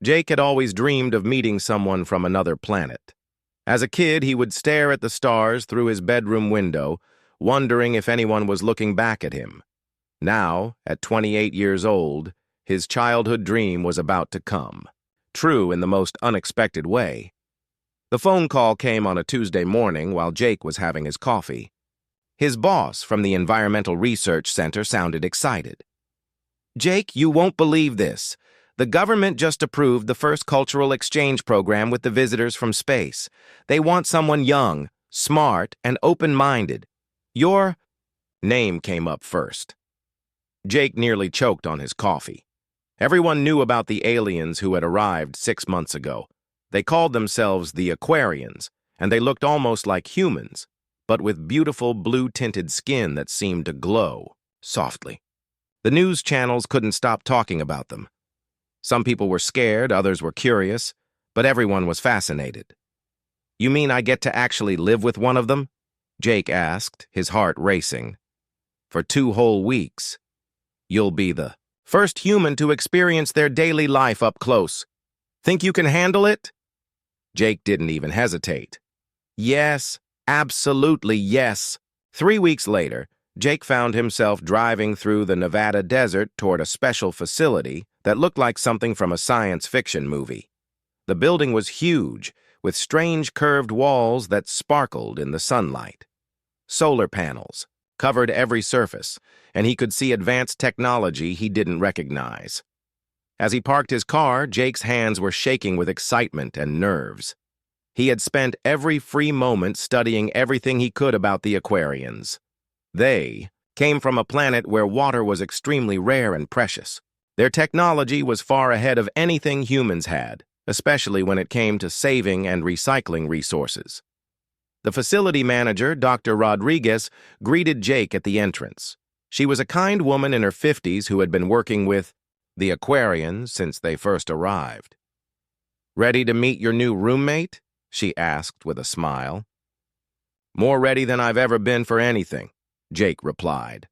Jake had always dreamed of meeting someone from another planet. As a kid, he would stare at the stars through his bedroom window, wondering if anyone was looking back at him. Now, at 28 years old, his childhood dream was about to come. True in the most unexpected way. The phone call came on a Tuesday morning while Jake was having his coffee. His boss from the Environmental Research Center sounded excited. "Jake, you won't believe this. The government just approved the first cultural exchange program with the visitors from space. They want someone young, smart, and open-minded. Your name came up first." Jake nearly choked on his coffee. Everyone knew about the aliens who had arrived 6 months ago. They called themselves the Aquarians, and they looked almost like humans, but with beautiful blue-tinted skin that seemed to glow softly. The news channels couldn't stop talking about them. Some people were scared, others were curious, but everyone was fascinated. "You mean I get to actually live with one of them?" Jake asked, his heart racing. "For 2 whole weeks. You'll be the first human to experience their daily life up close. Think you can handle it?" Jake didn't even hesitate. "Yes, absolutely yes." 3 weeks later, Jake found himself driving through the Nevada desert toward a special facility that looked like something from a science fiction movie. The building was huge, with strange curved walls that sparkled in the sunlight. Solar panels covered every surface, and he could see advanced technology he didn't recognize. As he parked his car, Jake's hands were shaking with excitement and nerves. He had spent every free moment studying everything he could about the Aquarians. They came from a planet where water was extremely rare and precious. Their technology was far ahead of anything humans had, especially when it came to saving and recycling resources. The facility manager, Dr. Rodriguez, greeted Jake at the entrance. She was a kind woman in her 50s who had been working with the Aquarians since they first arrived. "Ready to meet your new roommate?" she asked with a smile. "More ready than I've ever been for anything," Jake replied.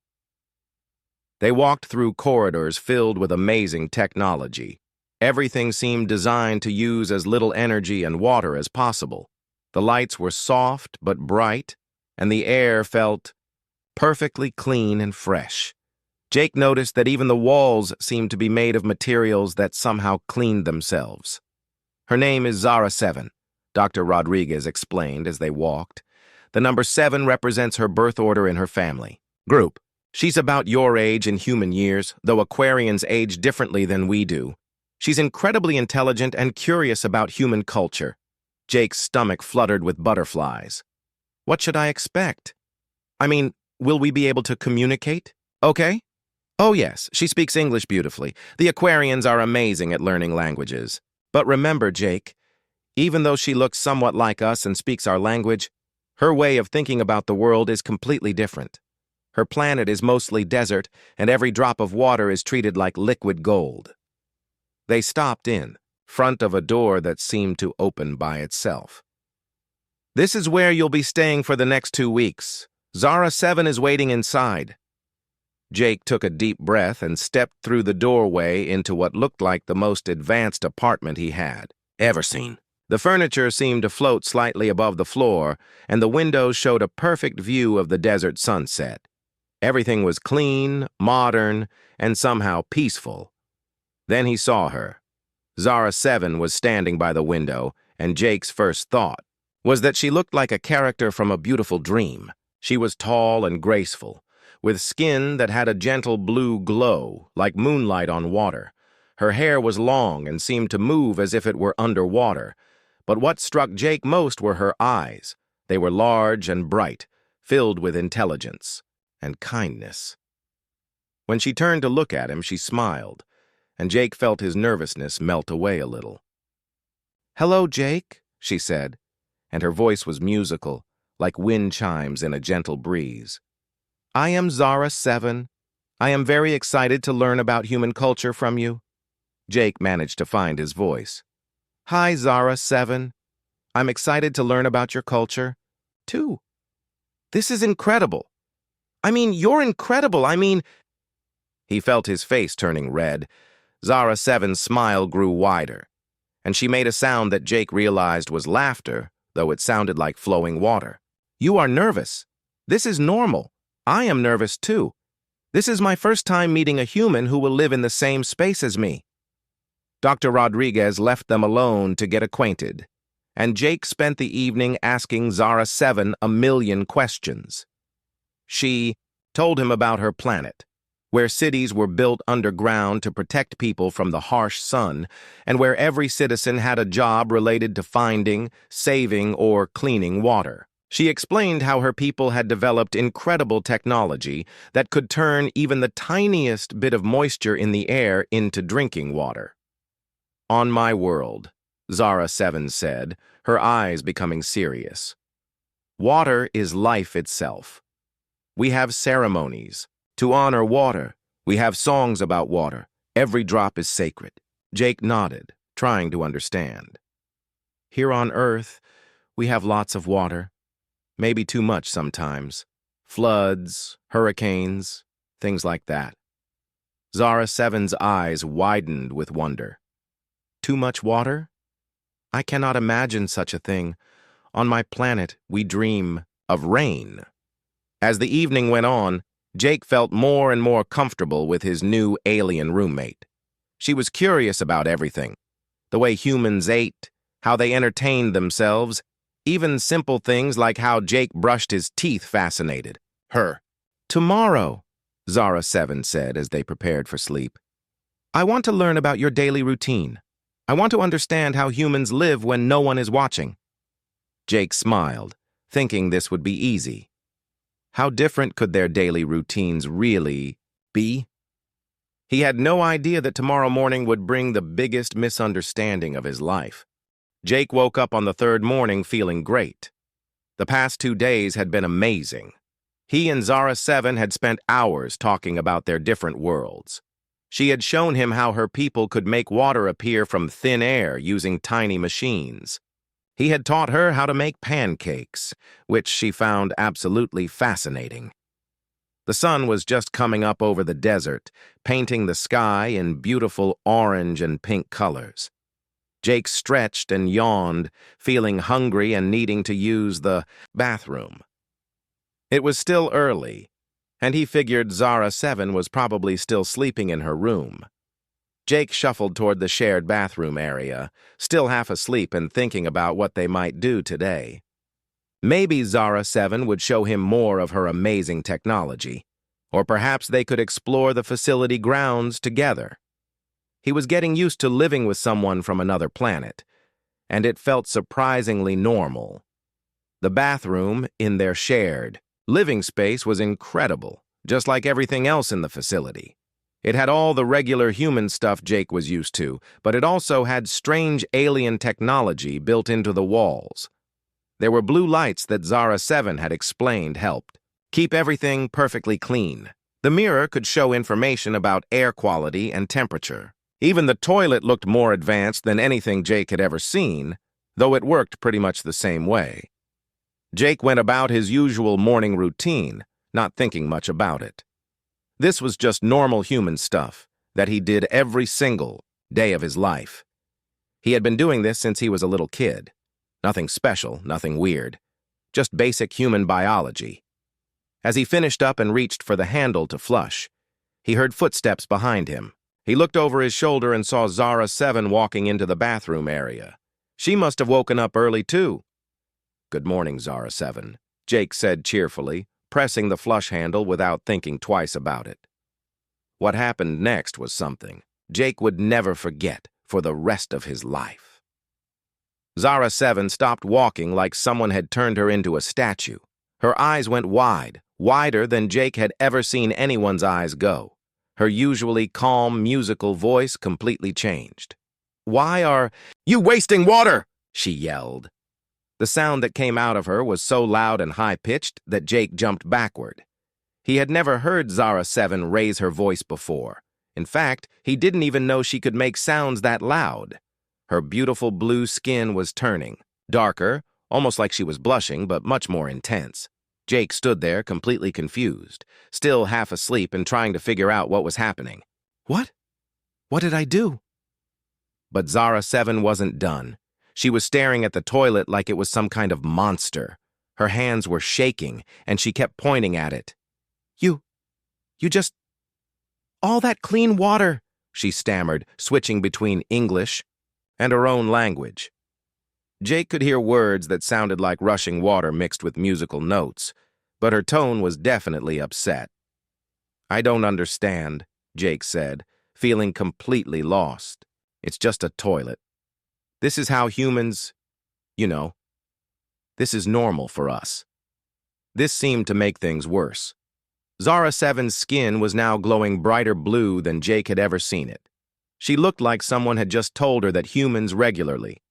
They walked through corridors filled with amazing technology. Everything seemed designed to use as little energy and water as possible. The lights were soft but bright, and the air felt perfectly clean and fresh. Jake noticed that even the walls seemed to be made of materials that somehow cleaned themselves. "Her name is Zara 7, Dr. Rodriguez explained as they walked. "The number 7 represents her birth order in her family. Group. She's about your age in human years, though Aquarians age differently than we do. She's incredibly intelligent and curious about human culture." Jake's stomach fluttered with butterflies. "What should I expect? I mean, will we be able to communicate? Okay? Oh yes, she speaks English beautifully. The Aquarians are amazing at learning languages. But remember, Jake, even though she looks somewhat like us and speaks our language, her way of thinking about the world is completely different. Her planet is mostly desert, and every drop of water is treated like liquid gold." They stopped in front of a door that seemed to open by itself. "This is where you'll be staying for the next 2 weeks. Zara 7 is waiting inside." Jake took a deep breath and stepped through the doorway into what looked like the most advanced apartment he had ever seen. The furniture seemed to float slightly above the floor, and the windows showed a perfect view of the desert sunset. Everything was clean, modern, and somehow peaceful. Then he saw her. Zara 7 was standing by the window, and Jake's first thought was that she looked like a character from a beautiful dream. She was tall and graceful, with skin that had a gentle blue glow, like moonlight on water. Her hair was long and seemed to move as if it were underwater. But what struck Jake most were her eyes. They were large and bright, filled with intelligence and kindness. When she turned to look at him, she smiled, and Jake felt his nervousness melt away a little. "Hello, Jake," she said, and her voice was musical, like wind chimes in a gentle breeze. "I am Zara 7. I am very excited to learn about human culture from you." Jake managed to find his voice. "Hi, Zara 7. I'm excited to learn about your culture, too. This is incredible. I mean, you're incredible. He felt his face turning red. Zara 7's smile grew wider. and she made a sound that Jake realized was laughter, though it sounded like flowing water. "You are nervous. This is normal. I am nervous too. This is my first time meeting a human who will live in the same space as me." Dr. Rodriguez left them alone to get acquainted, and Jake spent the evening asking Zara 7 a million questions. She told him about her planet, where cities were built underground to protect people from the harsh sun, and where every citizen had a job related to finding, saving, or cleaning water. She explained how her people had developed incredible technology that could turn even the tiniest bit of moisture in the air into drinking water. "On my world," Zara 7 said, her eyes becoming serious, "water is life itself. We have ceremonies. To honor water, we have songs about water. Every drop is sacred." Jake nodded, trying to understand. "Here on Earth, we have lots of water. Maybe too much sometimes. Floods, hurricanes, things like that." Zara 7's eyes widened with wonder. "Too much water? I cannot imagine such a thing. On my planet, we dream of rain." As the evening went on, Jake felt more and more comfortable with his new alien roommate. She was curious about everything: the way humans ate, how they entertained themselves. Even simple things like how Jake brushed his teeth fascinated her. "Tomorrow," Zara 7 said as they prepared for sleep, "I want to learn about your daily routine. I want to understand how humans live when no one is watching." Jake smiled, thinking this would be easy. How different could their daily routines really be? He had no idea that tomorrow morning would bring the biggest misunderstanding of his life. Jake woke up on the third morning feeling great. The past 2 days had been amazing. He and Zara 7 had spent hours talking about their different worlds. She had shown him how her people could make water appear from thin air using tiny machines. He had taught her how to make pancakes, which she found absolutely fascinating. The sun was just coming up over the desert, painting the sky in beautiful orange and pink colors. Jake stretched and yawned, feeling hungry and needing to use the bathroom. It was still early, and he figured Zara 7 was probably still sleeping in her room. Jake shuffled toward the shared bathroom area, still half asleep and thinking about what they might do today. Maybe Zara 7 would show him more of her amazing technology, or perhaps they could explore the facility grounds together. He was getting used to living with someone from another planet, and it felt surprisingly normal. The bathroom in their shared living space was incredible, just like everything else in the facility. It had all the regular human stuff Jake was used to, but it also had strange alien technology built into the walls. There were blue lights that Zara 7 had explained helped keep everything perfectly clean. The mirror could show information about air quality and temperature. Even the toilet looked more advanced than anything Jake had ever seen, though it worked pretty much the same way. Jake went about his usual morning routine, not thinking much about it. This was just normal human stuff that he did every single day of his life. He had been doing this since he was a little kid. Nothing special, nothing weird. Just basic human biology. As he finished up and reached for the handle to flush, he heard footsteps behind him. He looked over his shoulder and saw Zara 7 walking into the bathroom area. She must have woken up early, too. "Good morning, Zara 7, Jake said cheerfully, pressing the flush handle without thinking twice about it. What happened next was something Jake would never forget for the rest of his life. Zara 7 stopped walking like someone had turned her into a statue. Her eyes went wide, wider than Jake had ever seen anyone's eyes go. Her usually calm, musical voice completely changed. "Why are you wasting water?" she yelled. The sound that came out of her was so loud and high-pitched that Jake jumped backward. He had never heard Zara 7 raise her voice before. In fact, he didn't even know she could make sounds that loud. Her beautiful blue skin was turning, darker, almost like she was blushing, but much more intense. Jake stood there completely confused, still half asleep and trying to figure out what was happening. "What? What did I do?" But Zara 7 wasn't done. She was staring at the toilet like it was some kind of monster. Her hands were shaking, and she kept pointing at it. You just... all that clean water, she stammered, switching between English and her own language. Jake could hear words that sounded like rushing water mixed with musical notes, but her tone was definitely upset. I don't understand, Jake said, feeling completely lost. It's just a toilet. This is how humans, this is normal for us. This seemed to make things worse. Zara 7's skin was now glowing brighter blue than Jake had ever seen it. She looked like someone had just told her that humans regularly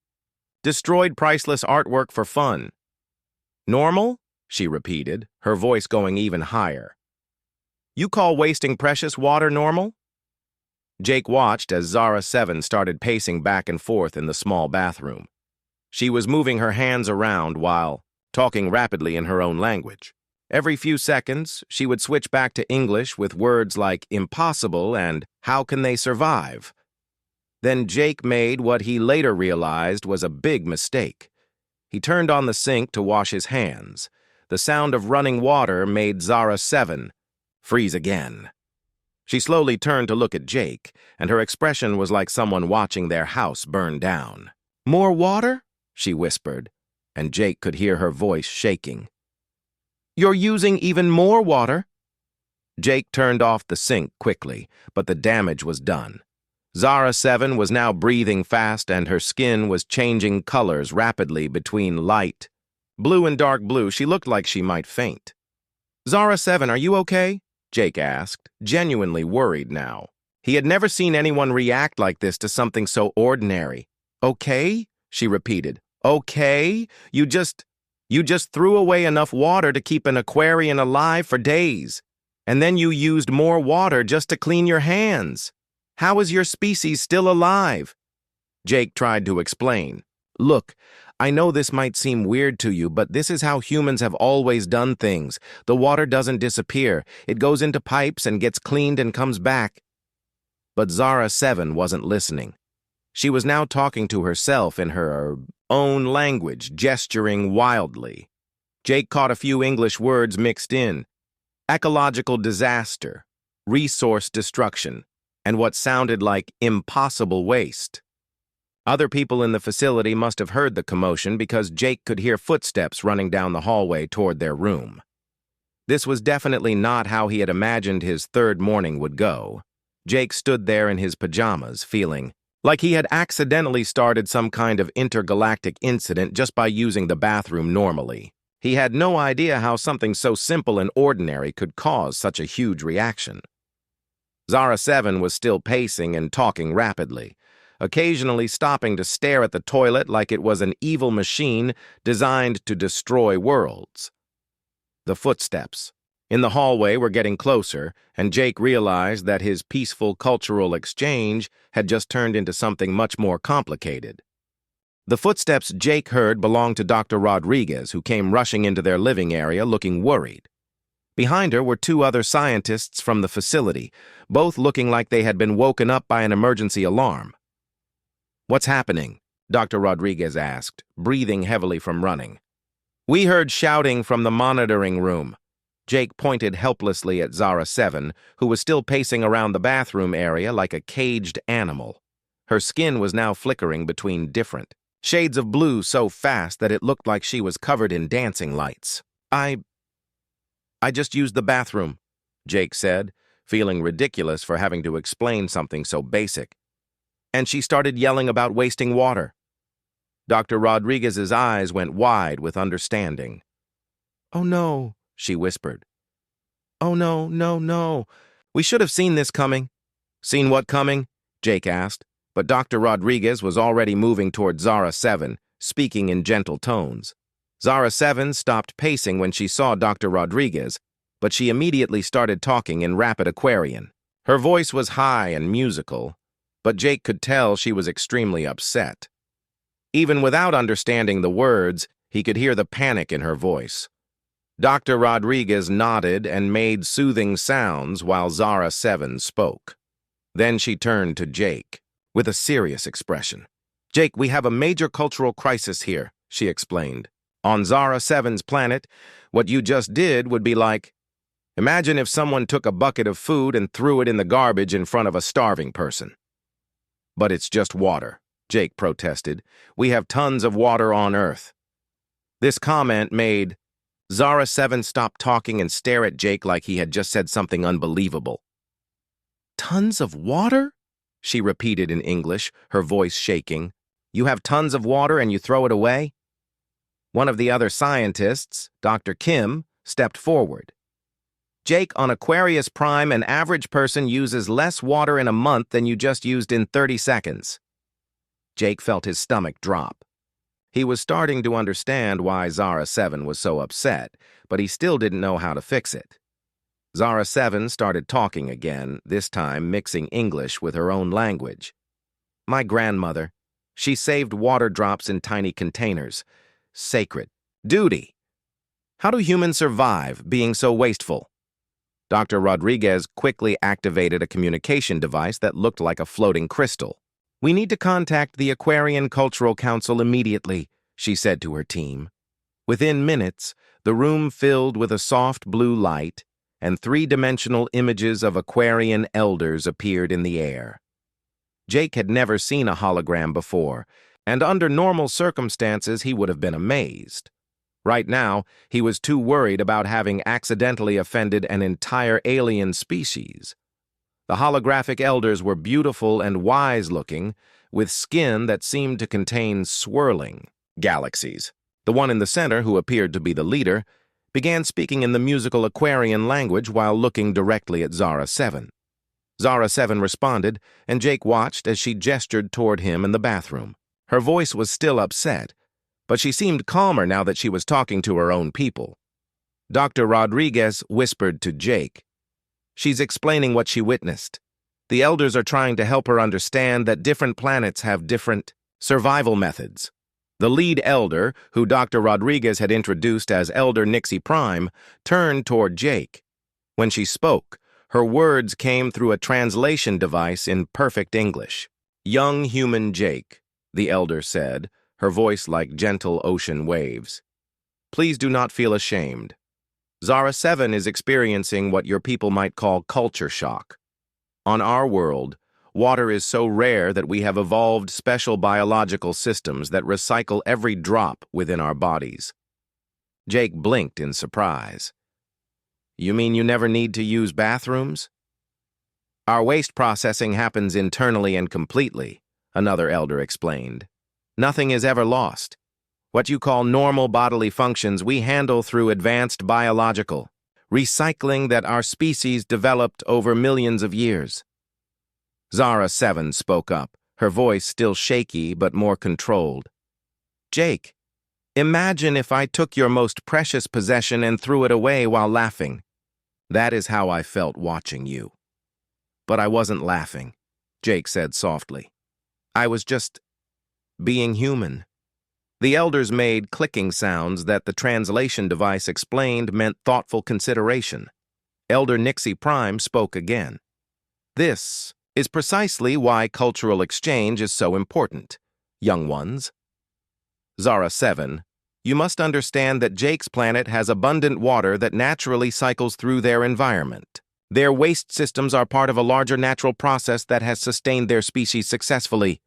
destroyed priceless artwork for fun. Normal? She repeated, her voice going even higher. You call wasting precious water normal? Jake watched as Zara 7 started pacing back and forth in the small bathroom. She was moving her hands around while talking rapidly in her own language. Every few seconds, she would switch back to English with words like impossible and how can they survive? Then Jake made what he later realized was a big mistake. He turned on the sink to wash his hands. The sound of running water made Zara 7 freeze again. She slowly turned to look at Jake, and her expression was like someone watching their house burn down. More water? She whispered, and Jake could hear her voice shaking. You're using even more water? Jake turned off the sink quickly, but the damage was done. Zara 7 was now breathing fast, and her skin was changing colors rapidly between light blue and dark blue. She looked like she might faint. Zara 7, are you okay? Jake asked, genuinely worried now. He had never seen anyone react like this to something so ordinary. Okay? She repeated. Okay? You just threw away enough water to keep an aquarium alive for days. And then you used more water just to clean your hands. How is your species still alive? Jake tried to explain. Look, I know this might seem weird to you, but this is how humans have always done things. The water doesn't disappear. It goes into pipes and gets cleaned and comes back. But Zara 7 wasn't listening. She was now talking to herself in her own language, gesturing wildly. Jake caught a few English words mixed in. Ecological disaster, resource destruction, and what sounded like impossible waste. Other people in the facility must have heard the commotion because Jake could hear footsteps running down the hallway toward their room. This was definitely not how he had imagined his third morning would go. Jake stood there in his pajamas, feeling like he had accidentally started some kind of intergalactic incident just by using the bathroom normally. He had no idea how something so simple and ordinary could cause such a huge reaction. Zara 7 was still pacing and talking rapidly, occasionally stopping to stare at the toilet like it was an evil machine designed to destroy worlds. The footsteps in the hallway were getting closer, and Jake realized that his peaceful cultural exchange had just turned into something much more complicated. The footsteps Jake heard belonged to Dr. Rodriguez, who came rushing into their living area looking worried. Behind her were two other scientists from the facility, both looking like they had been woken up by an emergency alarm. What's happening? Dr. Rodriguez asked, breathing heavily from running. We heard shouting from the monitoring room. Jake pointed helplessly at Zara 7, who was still pacing around the bathroom area like a caged animal. Her skin was now flickering between different shades of blue so fast that it looked like she was covered in dancing lights. I just used the bathroom, Jake said, feeling ridiculous for having to explain something so basic. And she started yelling about wasting water. Dr. Rodriguez's eyes went wide with understanding. Oh no, she whispered. Oh no, no, no. We should have seen this coming. Seen what coming? Jake asked, but Dr. Rodriguez was already moving toward Zara 7, speaking in gentle tones. Zara 7 stopped pacing when she saw Dr. Rodriguez, but she immediately started talking in rapid Aquarian. Her voice was high and musical, but Jake could tell she was extremely upset. Even without understanding the words, he could hear the panic in her voice. Dr. Rodriguez nodded and made soothing sounds while Zara 7 spoke. Then she turned to Jake. with a serious expression. "Jake, we have a major cultural crisis here," she explained. "On Zara 7's planet, what you just did would be like, imagine if someone took a bucket of food and threw it in the garbage in front of a starving person." "But it's just water," Jake protested. "We have tons of water on Earth." This comment made Zara 7 stop talking and stare at Jake like he had just said something unbelievable. "Tons of water?" she repeated in English, her voice shaking. "You have tons of water and you throw it away?" One of the other scientists, Dr. Kim, stepped forward. "Jake, on Aquarius Prime, an average person uses less water in a month than you just used in 30 seconds. Jake felt his stomach drop. He was starting to understand why Zara 7 was so upset, but he still didn't know how to fix it. Zara 7 started talking again, this time mixing English with her own language. "My grandmother. She saved water drops in tiny containers. Sacred. Duty. How do humans survive being so wasteful?" Dr. Rodriguez quickly activated a communication device that looked like a floating crystal. "We need to contact the Aquarian Cultural Council immediately," she said to her team. Within minutes, the room filled with a soft blue light, and three-dimensional images of Aquarian elders appeared in the air. Jake had never seen a hologram before, and under normal circumstances he would have been amazed. Right now, he was too worried about having accidentally offended an entire alien species. The holographic elders were beautiful and wise-looking, with skin that seemed to contain swirling galaxies. The one in the center, who appeared to be the leader, began speaking in the musical Aquarian language while looking directly at Zara 7. Zara 7 responded, and Jake watched as she gestured toward him in the bathroom. Her voice was still upset, but she seemed calmer now that she was talking to her own people. Dr. Rodriguez whispered to Jake, "She's explaining what she witnessed. The elders are trying to help her understand that different planets have different survival methods." The lead elder, who Dr. Rodriguez had introduced as Elder Nixie Prime, turned toward Jake. When she spoke, her words came through a translation device in perfect English. "Young human Jake," the elder said, her voice like gentle ocean waves. "Please do not feel ashamed. Zara 7 is experiencing what your people might call culture shock. On our world, water is so rare that we have evolved special biological systems that recycle every drop within our bodies." Jake blinked in surprise. "You mean you never need to use bathrooms?" "Our waste processing happens internally and completely," another elder explained. "Nothing is ever lost. What you call normal bodily functions we handle through advanced biological recycling that our species developed over millions of years." Zara 7 spoke up, her voice still shaky but more controlled. "Jake, imagine if I took your most precious possession and threw it away while laughing. That is how I felt watching you." "But I wasn't laughing," Jake said softly. "I was just being human." The elders made clicking sounds that the translation device explained meant thoughtful consideration. Elder Nixie Prime spoke again. "This is precisely why cultural exchange is so important, young ones. Zara 7, you must understand that Jake's planet has abundant water that naturally cycles through their environment. Their waste systems are part of a larger natural process that has sustained their species successfully."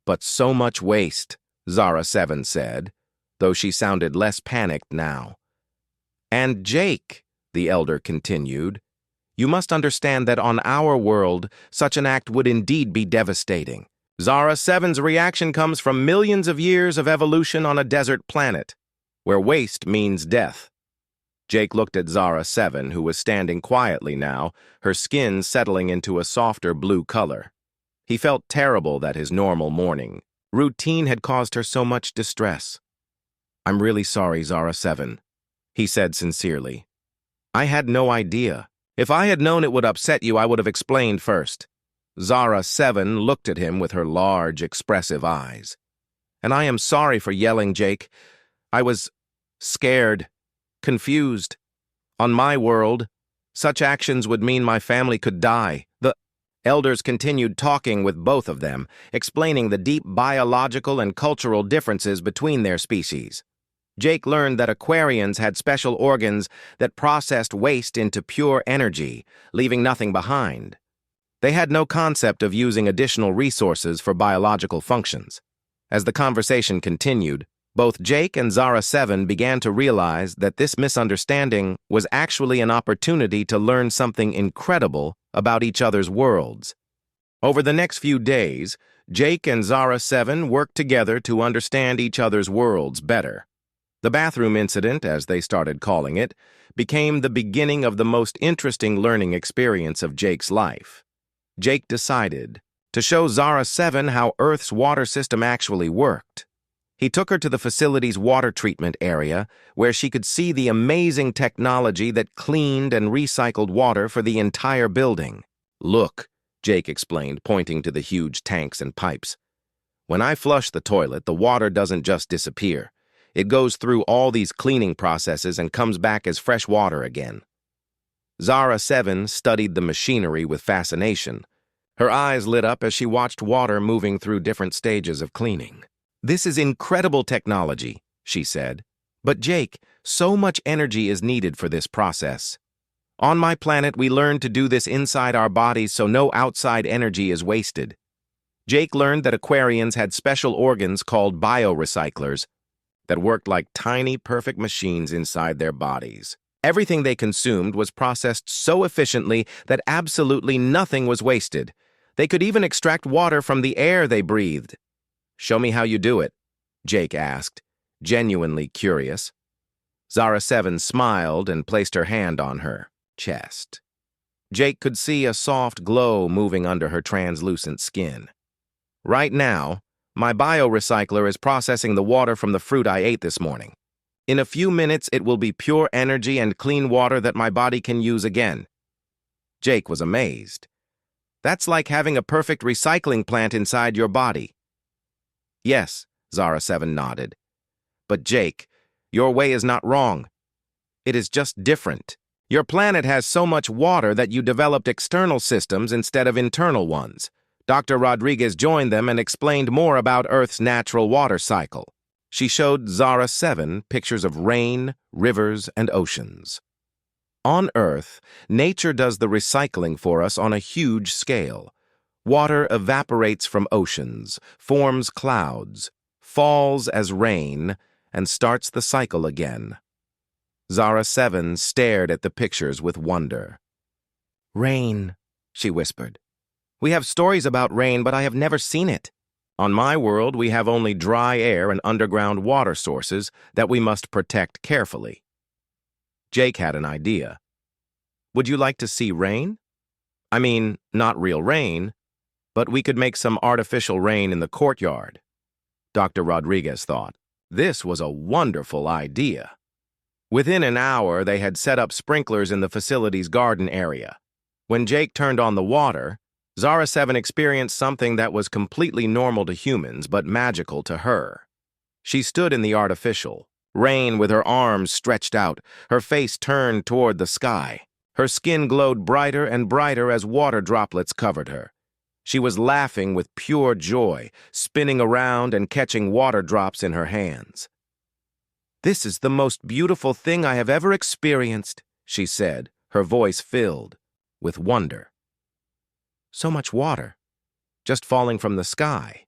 "But so much waste," Zara 7 said, though she sounded less panicked now. "And Jake," the elder continued, "you must understand that on our world, such an act would indeed be devastating. Zara 7's reaction comes from millions of years of evolution on a desert planet, where waste means death." Jake looked at Zara 7, who was standing quietly now, her skin settling into a softer blue color. He felt terrible that his normal morning routine had caused her so much distress. "I'm really sorry, Zara 7, he said sincerely. "I had no idea. If I had known it would upset you, I would have explained first." Zara 7 looked at him with her large, expressive eyes. "And I am sorry for yelling, Jake. I was scared, confused. On my world, such actions would mean my family could die. Elders continued talking with both of them, explaining the deep biological and cultural differences between their species. Jake learned that aquarians had special organs that processed waste into pure energy, leaving nothing behind. They had no concept of using additional resources for biological functions. As the conversation continued, both Jake and Zara 7 began to realize that this misunderstanding was actually an opportunity to learn something incredible about each other's worlds. Over the next few days, Jake and Zara 7 worked together to understand each other's worlds better. The bathroom incident, as they started calling it, became the beginning of the most interesting learning experience of Jake's life. Jake decided to show Zara 7 how Earth's water system actually worked. He took her to the facility's water treatment area, where she could see the amazing technology that cleaned and recycled water for the entire building. "Look," Jake explained, pointing to the huge tanks and pipes. "When I flush the toilet, the water doesn't just disappear. It goes through all these cleaning processes and comes back as fresh water again." Zara 7 studied the machinery with fascination. Her eyes lit up as she watched water moving through different stages of cleaning. "This is incredible technology," she said. "But Jake, so much energy is needed for this process. On my planet, we learned to do this inside our bodies so no outside energy is wasted." Jake learned that aquarians had special organs called biorecyclers that worked like tiny, perfect machines inside their bodies. Everything they consumed was processed so efficiently that absolutely nothing was wasted. They could even extract water from the air they breathed. "Show me how you do it," Jake asked, genuinely curious. Zara 7 smiled and placed her hand on her chest. Jake could see a soft glow moving under her translucent skin. "Right now, my biorecycler is processing the water from the fruit I ate this morning. In a few minutes, it will be pure energy and clean water that my body can use again." Jake was amazed. "That's like having a perfect recycling plant inside your body." "Yes," Zara 7 nodded. "But Jake, your way is not wrong. It is just different. Your planet has so much water that you developed external systems instead of internal ones." Dr. Rodriguez joined them and explained more about Earth's natural water cycle. She showed Zara 7 pictures of rain, rivers, and oceans. On Earth, nature does the recycling for us on a huge scale. Water evaporates from oceans, forms clouds, falls as rain, and starts the cycle again. Zara 7 stared at the pictures with wonder. "Rain," she whispered. "We have stories about rain, but I have never seen it. On my world, we have only dry air and underground water sources that we must protect carefully." Jake had an idea. "Would you like to see rain? I mean, not real rain, but we could make some artificial rain in the courtyard." Dr. Rodriguez thought. This was a wonderful idea. Within an hour, they had set up sprinklers in the facility's garden area. When Jake turned on the water, Zara 7 experienced something that was completely normal to humans but magical to her. She stood in the artificial rain with her arms stretched out, her face turned toward the sky. Her skin glowed brighter and brighter as water droplets covered her. She was laughing with pure joy, spinning around and catching water drops in her hands. "This is the most beautiful thing I have ever experienced," she said, her voice filled with wonder. "So much water, just falling from the sky.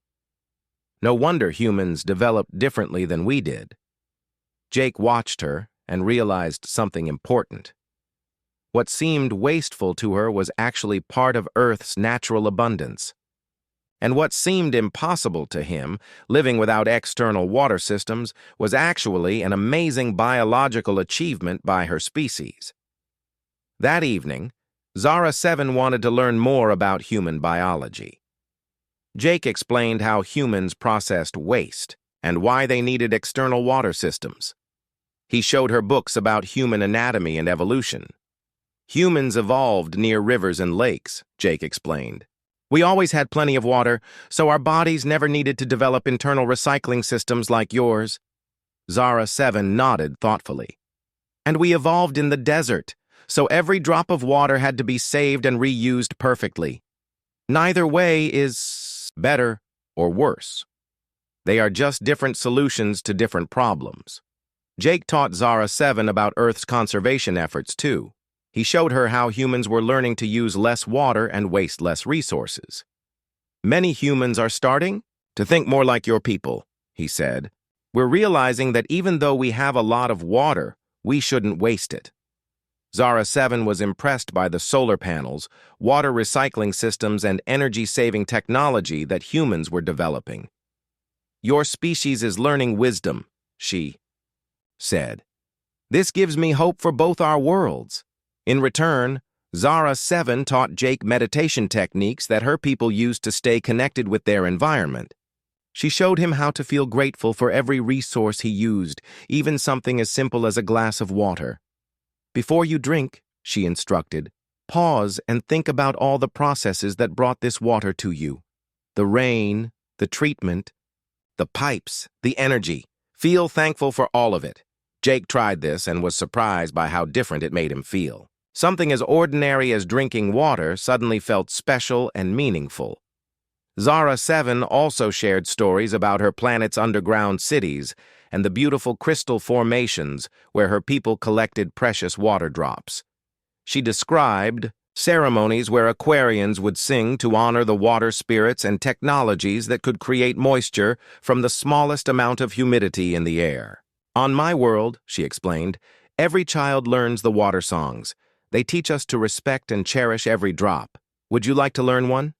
No wonder humans developed differently than we did." Jake watched her and realized something important. What seemed wasteful to her was actually part of Earth's natural abundance. And what seemed impossible to him, living without external water systems, was actually an amazing biological achievement by her species. That evening, Zara 7 wanted to learn more about human biology. Jake explained how humans processed waste and why they needed external water systems. He showed her books about human anatomy and evolution. "Humans evolved near rivers and lakes," Jake explained. "We always had plenty of water, so our bodies never needed to develop internal recycling systems like yours." Zara 7 nodded thoughtfully. "And we evolved in the desert, so every drop of water had to be saved and reused perfectly. Neither way is better or worse. They are just different solutions to different problems. Jake taught Zara 7 about Earth's conservation efforts, too. He showed her how humans were learning to use less water and waste less resources. Many humans are starting to think more like your people, he said. We're realizing that even though we have a lot of water, we shouldn't waste it. Zara 7 was impressed by the solar panels, water recycling systems, and energy-saving technology that humans were developing. Your species is learning wisdom, she said. This gives me hope for both our worlds. In return, Zara 7 taught Jake meditation techniques that her people used to stay connected with their environment. She showed him how to feel grateful for every resource he used, even something as simple as a glass of water. Before you drink, she instructed, pause and think about all the processes that brought this water to you. The rain, the treatment, the pipes, the energy. Feel thankful for all of it. Jake tried this and was surprised by how different it made him feel. Something as ordinary as drinking water suddenly felt special and meaningful. Zara 7 also shared stories about her planet's underground cities and the beautiful crystal formations where her people collected precious water drops. She described ceremonies where Aquarians would sing to honor the water spirits and technologies that could create moisture from the smallest amount of humidity in the air. On my world, she explained, every child learns the water songs. They teach us to respect and cherish every drop. Would you like to learn one?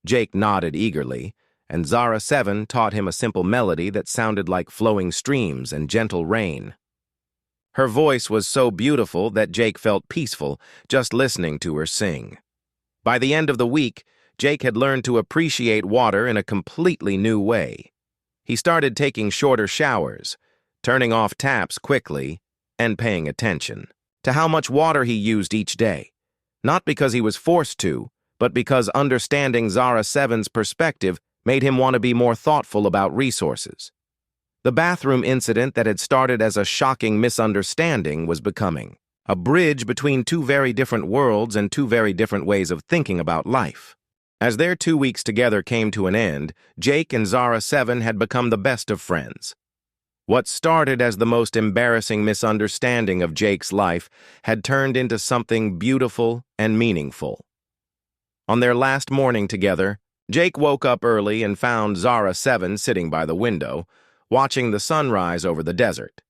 Jake nodded eagerly, and Zara 7 taught him a simple melody that sounded like flowing streams and gentle rain. Her voice was so beautiful that Jake felt peaceful just listening to her sing. By the end of the week, Jake had learned to appreciate water in a completely new way. He started taking shorter showers, turning off taps quickly, and paying attention to how much water he used each day, not because he was forced to, but because understanding Zara 7's perspective made him want to be more thoughtful about resources. The bathroom incident that had started as a shocking misunderstanding was becoming a bridge between two very different worlds and two very different ways of thinking about life. As their 2 weeks together came to an end, Jake and Zara 7 had become the best of friends. What started as the most embarrassing misunderstanding of Jake's life had turned into something beautiful and meaningful. On their last morning together, Jake woke up early and found Zara 7 sitting by the window, watching the sunrise over the desert.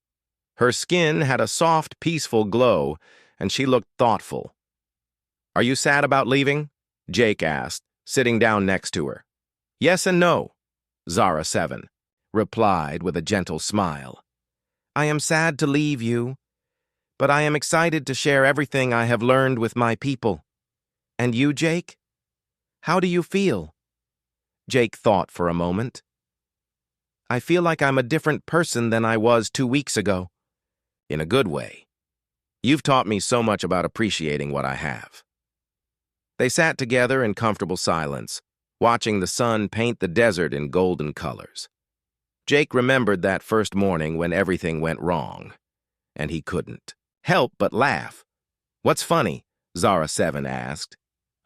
Her skin had a soft, peaceful glow, and she looked thoughtful. "Are you sad about leaving?" Jake asked, sitting down next to her. "Yes and no," Zara 7 replied with a gentle smile. "I am sad to leave you, but I am excited to share everything I have learned with my people. And you, Jake? How do you feel?" Jake thought for a moment. "I feel like I'm a different person than I was 2 weeks ago. In a good way. You've taught me so much about appreciating what I have." They sat together in comfortable silence, watching the sun paint the desert in golden colors. Jake remembered that first morning when everything went wrong, and he couldn't help but laugh. "What's funny?" Zara 7 asked.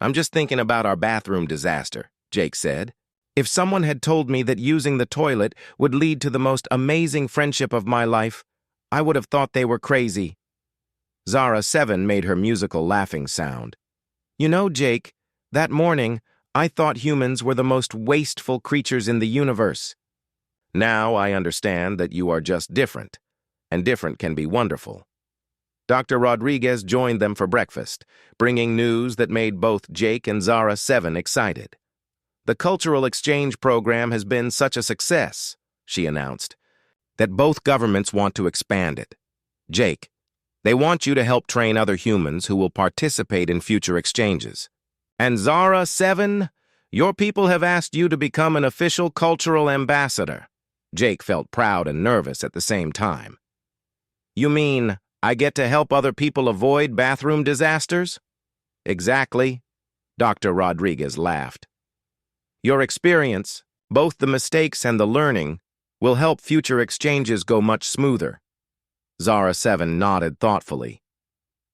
"I'm just thinking about our bathroom disaster," Jake said. "If someone had told me that using the toilet would lead to the most amazing friendship of my life, I would have thought they were crazy." Zara 7 made her musical laughing sound. "You know, Jake, that morning I thought humans were the most wasteful creatures in the universe. Now I understand that you are just different, and different can be wonderful." Dr. Rodriguez joined them for breakfast, bringing news that made both Jake and Zara 7 excited. "The cultural exchange program has been such a success," she announced, "that both governments want to expand it. Jake, they want you to help train other humans who will participate in future exchanges. And Zara 7, your people have asked you to become an official cultural ambassador." Jake felt proud and nervous at the same time. "You mean I get to help other people avoid bathroom disasters?" "Exactly," Dr. Rodriguez laughed. "Your experience, both the mistakes and the learning, will help future exchanges go much smoother." Zara 7 nodded thoughtfully.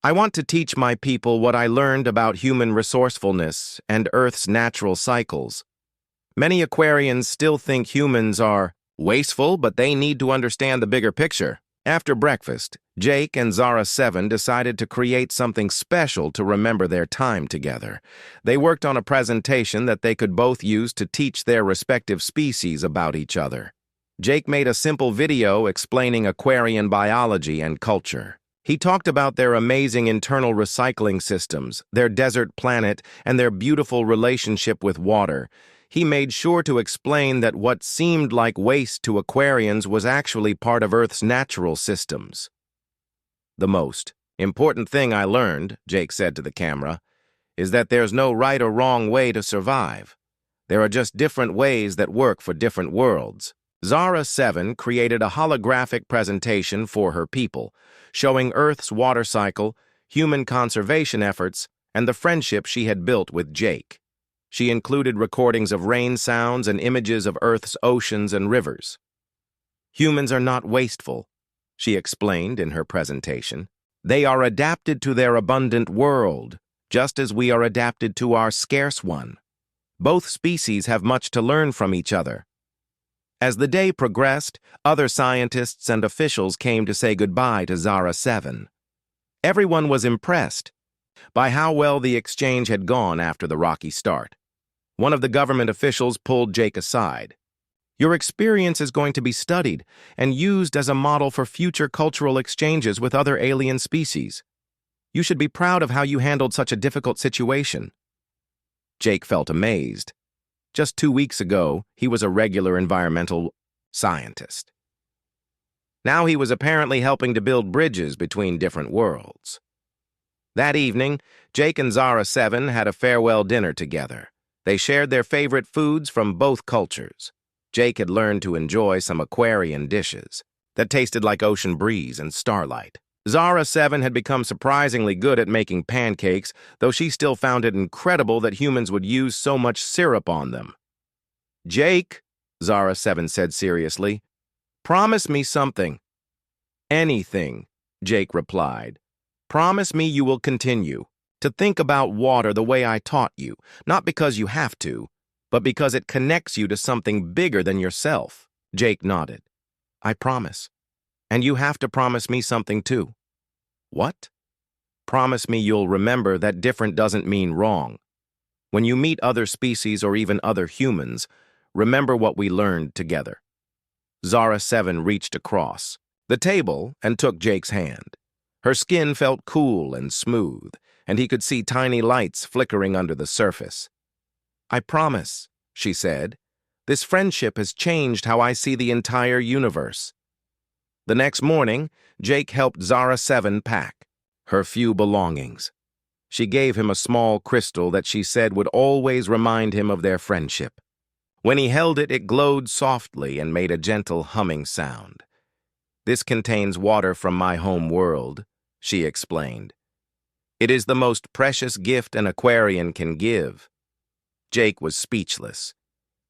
I want to teach my people what I learned about human resourcefulness and Earth's natural cycles. Many Aquarians still think humans are wasteful, but they need to understand the bigger picture. After breakfast, Jake and Zara 7 decided to create something special to remember their time together. They worked on a presentation that they could both use to teach their respective species about each other. Jake made a simple video explaining Aquarian biology and culture. He talked about their amazing internal recycling systems, their desert planet, and their beautiful relationship with water. He made sure to explain that what seemed like waste to Aquarians was actually part of Earth's natural systems. The most important thing I learned, Jake said to the camera, is that there's no right or wrong way to survive. There are just different ways that work for different worlds. Zara 7 created a holographic presentation for her people, showing Earth's water cycle, human conservation efforts, and the friendship she had built with Jake. She included recordings of rain sounds and images of Earth's oceans and rivers. Humans are not wasteful, she explained in her presentation. They are adapted to their abundant world, just as we are adapted to our scarce one. Both species have much to learn from each other. As the day progressed, other scientists and officials came to say goodbye to Zara 7. Everyone was impressed by how well the exchange had gone after the rocky start. One of the government officials pulled Jake aside. Your experience is going to be studied and used as a model for future cultural exchanges with other alien species. You should be proud of how you handled such a difficult situation. Jake felt amazed. Just 2 weeks ago, he was a regular environmental scientist. Now he was apparently helping to build bridges between different worlds. That evening, Jake and Zara 7 had a farewell dinner together. They shared their favorite foods from both cultures. Jake had learned to enjoy some Aquarian dishes that tasted like ocean breeze and starlight. Zara 7 had become surprisingly good at making pancakes, though she still found it incredible that humans would use so much syrup on them. Jake, Zara 7 said seriously, promise me something. Anything, Jake replied. Promise me you will continue to think about water the way I taught you, not because you have to, but because it connects you to something bigger than yourself. Jake nodded. I promise. And you have to promise me something too. What? Promise me you'll remember that different doesn't mean wrong. When you meet other species or even other humans, remember what we learned together. Zara 7 reached across the table and took Jake's hand. Her skin felt cool and smooth, and he could see tiny lights flickering under the surface. I promise, she said. This friendship has changed how I see the entire universe. The next morning, Jake helped Zara 7 pack her few belongings. She gave him a small crystal that she said would always remind him of their friendship. When he held it, it glowed softly and made a gentle humming sound. This contains water from my home world, she explained. It is the most precious gift an Aquarian can give. Jake was speechless.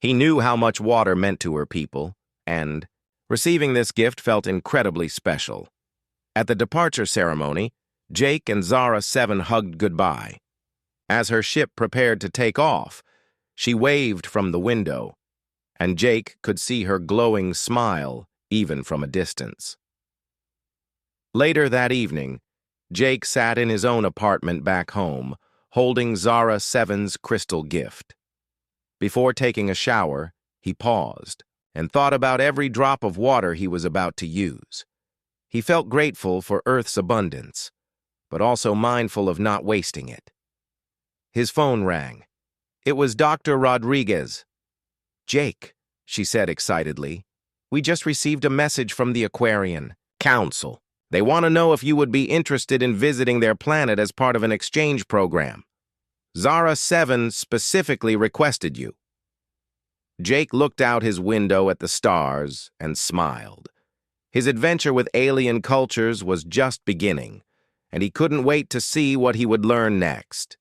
He knew how much water meant to her people, and receiving this gift felt incredibly special. At the departure ceremony, Jake and Zara 7 hugged goodbye. As her ship prepared to take off, she waved from the window, and Jake could see her glowing smile even from a distance. Later that evening, Jake sat in his own apartment back home, holding Zara 7's crystal gift. Before taking a shower, he paused and thought about every drop of water he was about to use. He felt grateful for Earth's abundance, but also mindful of not wasting it. His phone rang. It was Dr. Rodriguez. Jake, she said excitedly, we just received a message from the Aquarian Council. They want to know if you would be interested in visiting their planet as part of an exchange program. Zara 7 specifically requested you. Jake looked out his window at the stars and smiled. His adventure with alien cultures was just beginning, and he couldn't wait to see what he would learn next.